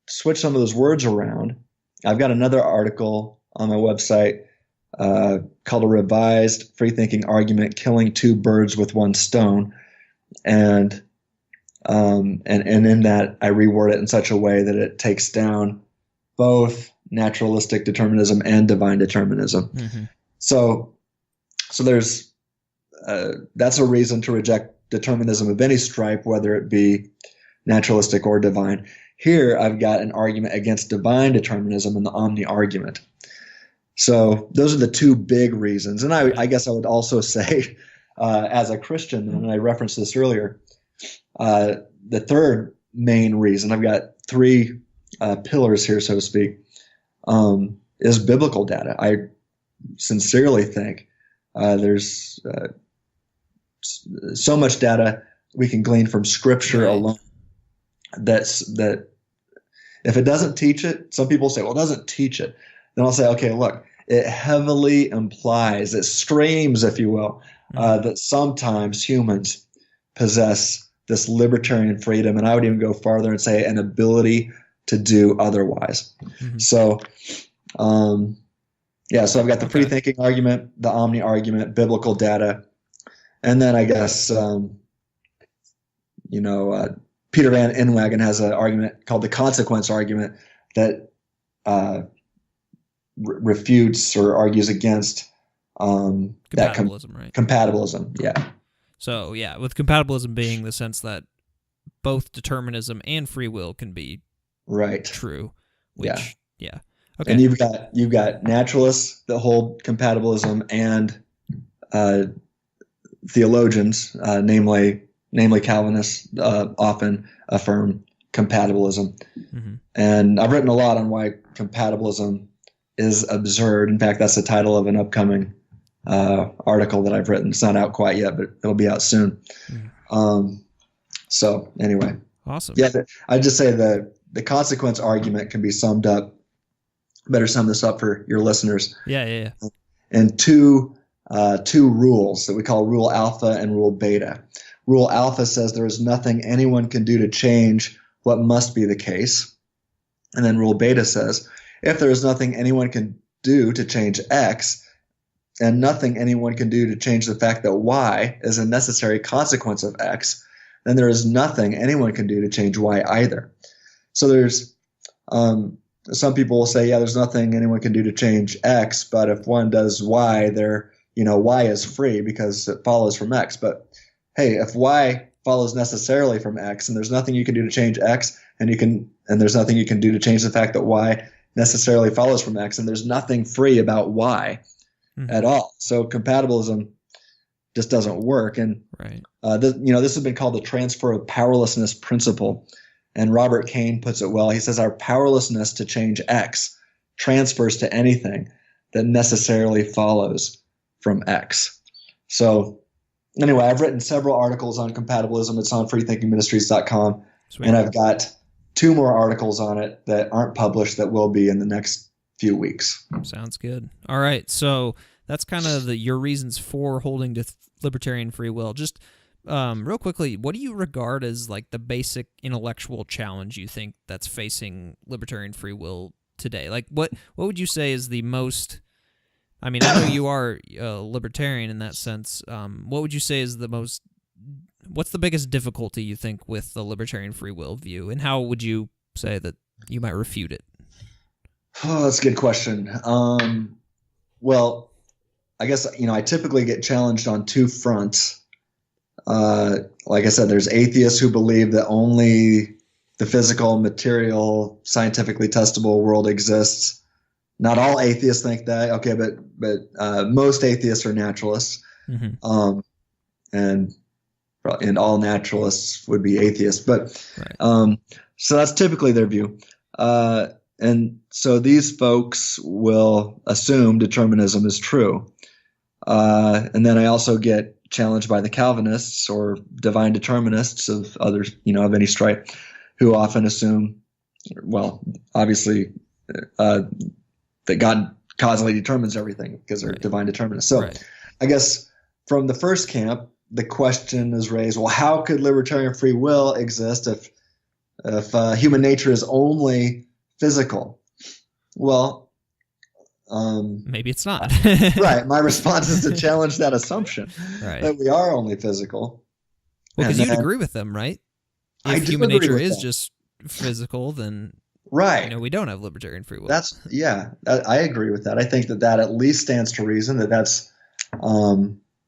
switch some of those words around. I've got another article on my website called A Revised Freethinking Argument: Killing Two Birds with One Stone, and in that I reword it in such a way that it takes down both naturalistic determinism and divine determinism. Mm-hmm. So there's that's a reason to reject determinism of any stripe, whether it be naturalistic or divine. Here I've got an argument against divine determinism in the Omni-argument. So those are the two big reasons. And I guess I would also say, as a Christian, and I referenced this earlier, the third main reason, I've got three pillars here, so to speak, is biblical data. I sincerely think there's so much data we can glean from Scripture alone that if it doesn't teach it, some people say, well, it doesn't teach it. Then I'll say, okay, look, it heavily implies, it screams, if you will, that sometimes humans possess this libertarian freedom, and I would even go farther and say an ability to do otherwise. Mm-hmm. So, so I've got the freethinking argument, the Omni-argument, biblical data, and then I guess, Peter Van Inwagen has an argument called the consequence argument that refutes or argues against compatibilism, right? Compatibilism, yeah. So, with compatibilism being the sense that both determinism and free will can be true. Which, okay. And you've got naturalists that hold compatibilism and theologians, namely Calvinists, often affirm compatibilism. Mm-hmm. And I've written a lot on why compatibilism is absurd. In fact, that's the title of an upcoming article that I've written. It's not out quite yet, but it'll be out soon. Mm-hmm. So anyway. Awesome. Yeah, I'd just say the consequence argument can be summed up. Better sum this up for your listeners. Yeah. And two rules that we call Rule Alpha and Rule Beta. Rule Alpha says there is nothing anyone can do to change what must be the case. And then Rule Beta says if there is nothing anyone can do to change X and nothing anyone can do to change the fact that Y is a necessary consequence of X, then there is nothing anyone can do to change Y either. So there's some people will say, there's nothing anyone can do to change X, but if one does Y, Y is free because it follows from X. But hey, if Y follows necessarily from X, and there's nothing you can do to change X, and there's nothing you can do to change the fact that Y necessarily follows from X, and there's nothing free about Y at all. So compatibilism just doesn't work. And Right. this has been called the transfer of powerlessness principle. And Robert Kane puts it well. He says our powerlessness to change X transfers to anything that necessarily follows from X. So anyway, I've written several articles on compatibilism. It's on freethinkingministries.com. Sweet. And I've got 2 more articles on it that aren't published that will be in the next few weeks. Sounds good. All right. So that's kind of your reasons for holding to libertarian free will. Just real quickly, what do you regard as like the basic intellectual challenge you think that's facing libertarian free will today? Like what would you say is the most, I mean, I know you are a libertarian in that sense. What would you say is what's the biggest difficulty you think with the libertarian free will view, and how would you say that you might refute it? Oh, that's a good question. Well, I guess, I typically get challenged on 2 fronts. Like I said, there's atheists who believe that only the physical, material, scientifically testable world exists. Not all atheists think that. Okay, but most atheists are naturalists. Mm-hmm. And all naturalists would be atheists. But right. So that's typically their view. And so these folks will assume determinism is true. And then I also get challenged by the Calvinists or divine determinists of others, of any stripe, who often assume, well, obviously, that God causally determines everything because they're divine determinists. So I guess from the first camp, the question is raised, well, how could libertarian free will exist if human nature is only physical? Well, maybe it's not. Right. My response is to challenge that assumption that we are only physical. Well, because you'd agree with them, right? If human nature is just physical, then we don't have libertarian free will. I agree with that. I think that at least stands to reason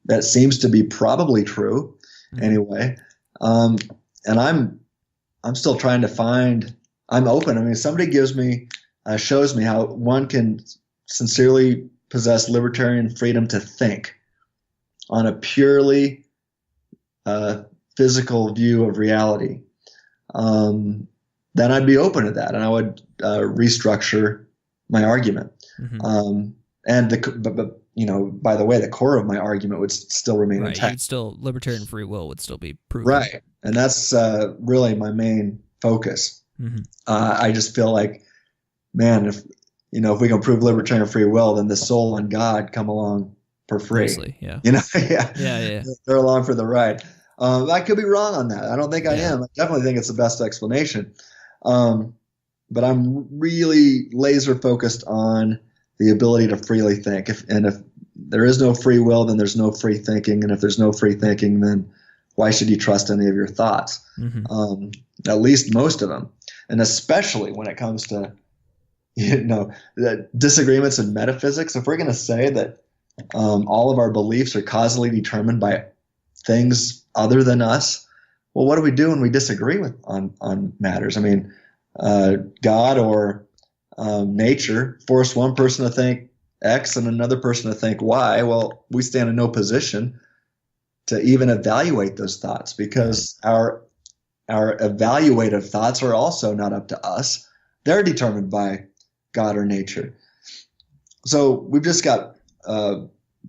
that seems to be probably true anyway. And I'm still trying to find. I'm open. I mean, somebody shows me how one can sincerely possess libertarian freedom to think on a purely physical view of reality. Then I'd be open to that, and I would restructure my argument. Mm-hmm. By the way, the core of my argument would still remain intact. Libertarian free will would still be proven. Right, and that's really my main focus. Mm-hmm. I just feel like, man, if we can prove libertarian free will, then the soul and God come along for free. Mostly, yeah. Yeah. They're along for the ride. I could be wrong on that. I don't think I am. I definitely think it's the best explanation. But I'm really laser focused on the ability to freely think. If there is no free will, then there's no free thinking. And if there's no free thinking, then why should you trust any of your thoughts? Mm-hmm. At least most of them. And especially when it comes to, the disagreements in metaphysics. If we're going to say that all of our beliefs are causally determined by things other than us, well, what do we do when we disagree on matters? I mean, God or nature force one person to think X and another person to think Y. Well, we stand in no position to even evaluate those thoughts because our evaluative thoughts are also not up to us. They're determined by God or nature. So we've just got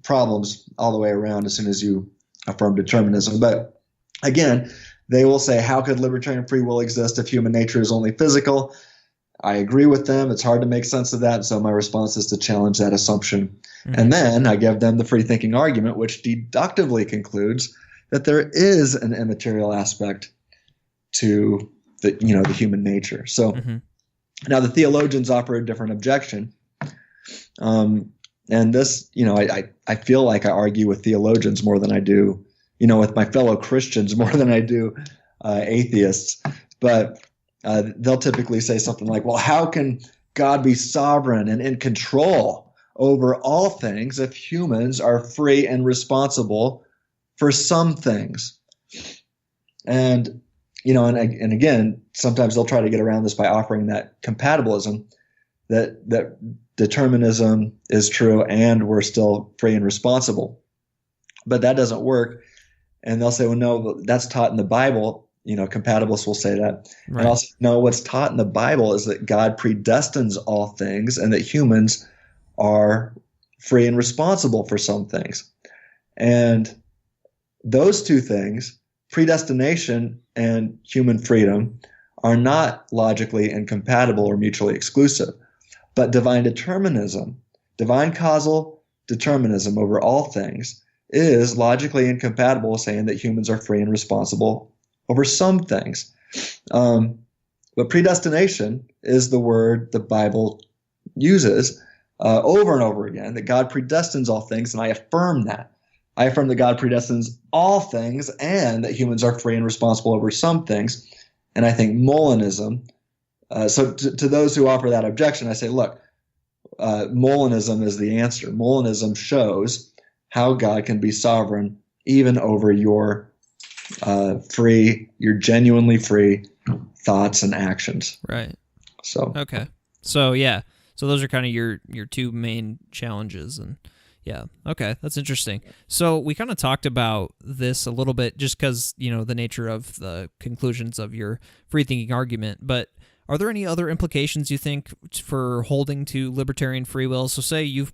problems all the way around as soon as you affirm determinism. But again, they will say, how could libertarian free will exist if human nature is only physical? I agree with them. It's hard to make sense of that. So my response is to challenge that assumption. Mm-hmm. And then I give them the freethinking argument, which deductively concludes that there is an immaterial aspect to the human nature. So now the theologians offer a different objection. And this, I feel like I argue with theologians more than I do, with my fellow Christians more than I do atheists. But they'll typically say something like, well, how can God be sovereign and in control over all things if humans are free and responsible for some things? And, and again, sometimes they'll try to get around this by offering that compatibilism, that determinism is true and we're still free and responsible. but that doesn't work. And they'll say, well, no, that's taught in the Bible. Compatibilists will say that. Right. And I'll say, no, what's taught in the Bible is that God predestines all things and that humans are free and responsible for some things. And those two things, predestination and human freedom, are not logically incompatible or mutually exclusive. But divine determinism, divine causal determinism over all things, is logically incompatible with saying that humans are free and responsible over some things. But predestination is the word the Bible uses over and over again, that God predestines all things, and I affirm that. I affirm that God predestines all things and that humans are free and responsible over some things. And I think Molinism, so to those who offer that objection, I say, look, Molinism is the answer. Molinism shows how God can be sovereign even over your genuinely free thoughts and actions. Right. So okay. So yeah. So those are kind of your two main challenges, and yeah. Okay, that's interesting. So we kind of talked about this a little bit just because, the nature of the conclusions of your freethinking argument, but are there any other implications you think for holding to libertarian free will? So say you've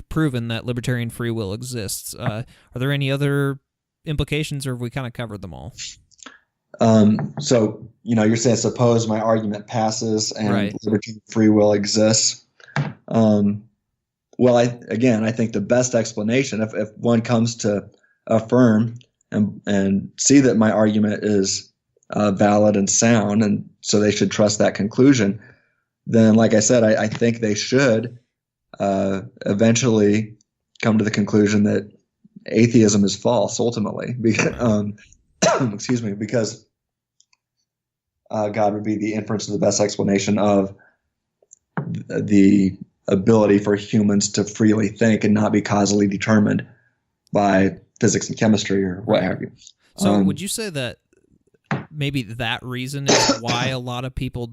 proven that libertarian free will exists. Are there any other implications, or have we kind of covered them all? So, you're saying suppose my argument passes and right. libertarian free will exists. Well, I think the best explanation, if one comes to affirm and see that my argument is valid and sound, and so they should trust that conclusion, then, like I said, I think they should eventually come to the conclusion that atheism is false ultimately. Excuse me, because God would be the inference of the best explanation of the ability for humans to freely think and not be causally determined by physics and chemistry or what have you. So would you say that maybe that reason is why a lot of people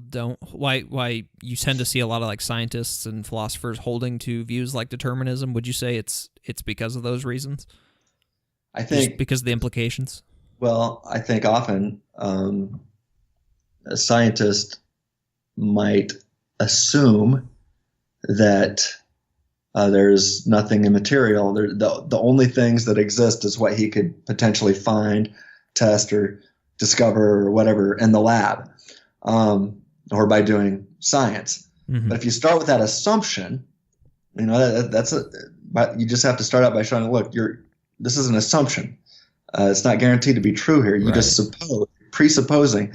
why you tend to see a lot of like scientists and philosophers holding to views like determinism? Would you say it's because of those reasons? I think just because of the implications. Well, I think often a scientist might assume that there's nothing immaterial. The only things that exist is what he could potentially find, test, or discover, or whatever in the lab, or by doing science. Mm-hmm. But if you start with that assumption, but you just have to start out by showing, look, this is an assumption. It's not guaranteed to be true here. You just presupposing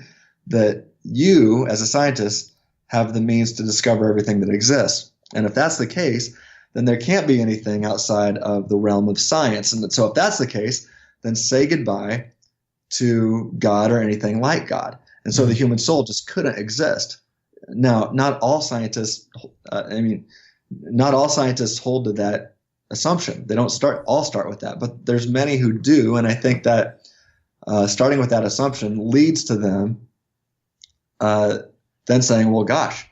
that you, as a scientist, have the means to discover everything that exists. And if that's the case, then there can't be anything outside of the realm of science. And so if that's the case, then say goodbye to God or anything like God. And so the human soul just couldn't exist. Now, not all scientists hold to that assumption. They don't all start with that, but there's many who do. And I think that starting with that assumption leads to them then saying, well, gosh,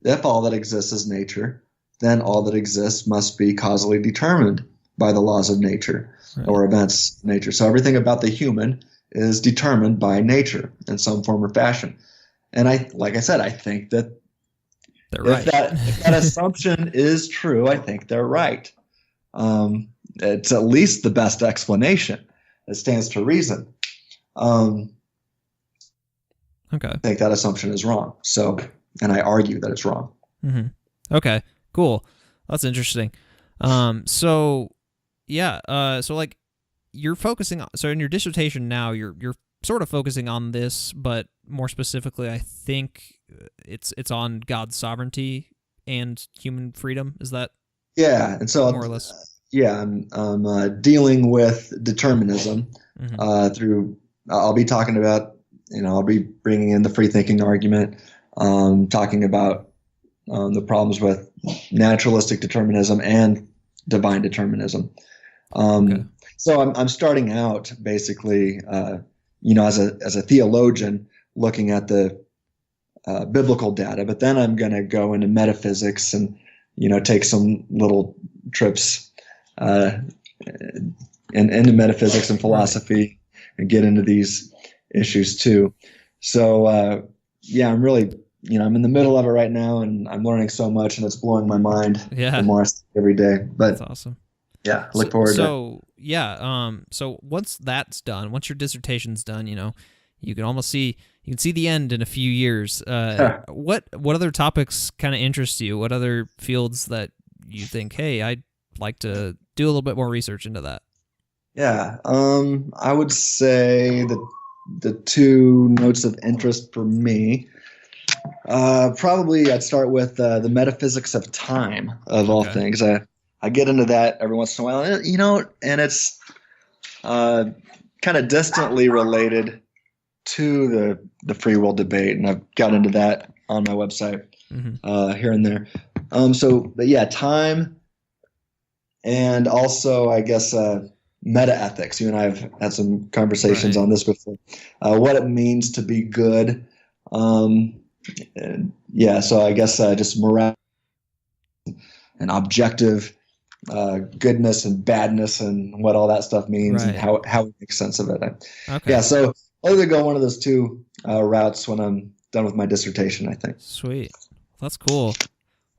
if all that exists is nature, then all that exists must be causally determined by the laws of nature or events of nature. So everything about the human is determined by nature in some form or fashion. And like I said, I think that if that assumption is true, I think they're right. It's at least the best explanation. It stands to reason. Okay. I think that assumption is wrong. So, and I argue that it's wrong. Mm-hmm. Okay, cool. That's interesting. So like you're focusing on, so in your dissertation now, you're sort of focusing on this, but more specifically, I think it's on God's sovereignty and human freedom. Is that? Yeah. And so more or less. I'm dealing with determinism through, I'll be talking about, I'll be bringing in the freethinking argument, talking about the problems with naturalistic determinism and divine determinism. So I'm starting out basically, as a theologian looking at the biblical data, but then I'm going to go into metaphysics and, take some little trips into metaphysics and philosophy and get into these issues too. So yeah, I'm really, I'm in the middle of it right now, and I'm learning so much, and it's blowing my mind. Yeah. The more I see every day. But that's awesome. Yeah, look forward to it. So once that's done, once your dissertation's done, you can see the end in a few years. What other topics kind of interest you? What other fields that you think, hey, I'd like to do a little bit more research into that? Yeah, I would say that the two notes of interest for me, probably I'd start with the metaphysics of time, of all things. I get into that every once in a while, and it's kind of distantly related to the free will debate, and I've got into that on my website here and there. But yeah, time, and also I guess meta-ethics. You and I have had some conversations on this before. What it means to be good. So I guess just morality and objective goodness and badness and what all that stuff means and how we make sense of it. Yeah, so I'll either go one of those two routes when I'm done with my dissertation, I think. Sweet. That's cool.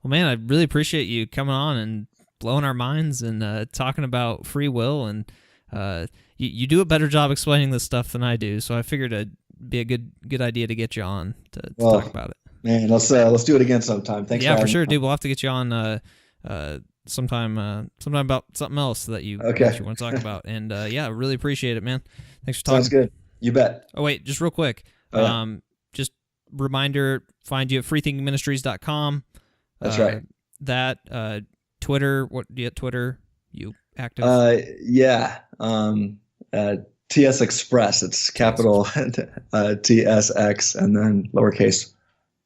Well, man, I really appreciate you coming on and blowing our minds and talking about free will. And you do a better job explaining this stuff than I do, so I figured it'd be a good idea to get you on to talk about it. Man, let's do it again sometime. Thanks. Yeah, for sure, dude. We'll have to get you on sometime about something else that you want to talk about. And I really appreciate it, man. Thanks for talking. Sounds good. You bet. Oh wait, just real quick. Just reminder, find you at freethinkingministries.com. That's right. That Twitter, what do you at Twitter? You active? TS Express. It's capital TSX and then lowercase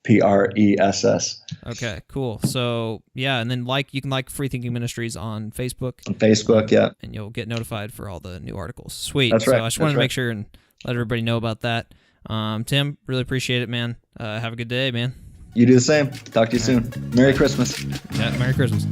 PRESS. Okay, cool. So and then you can like Freethinking Ministries on Facebook. On Facebook, and you'll get notified for all the new articles. Sweet. That's right. So I just wanted to make sure and let everybody know about that. Tim, really appreciate it, man. Have a good day, man. You do the same. Talk to you soon. Merry Christmas. Yeah, Merry Christmas.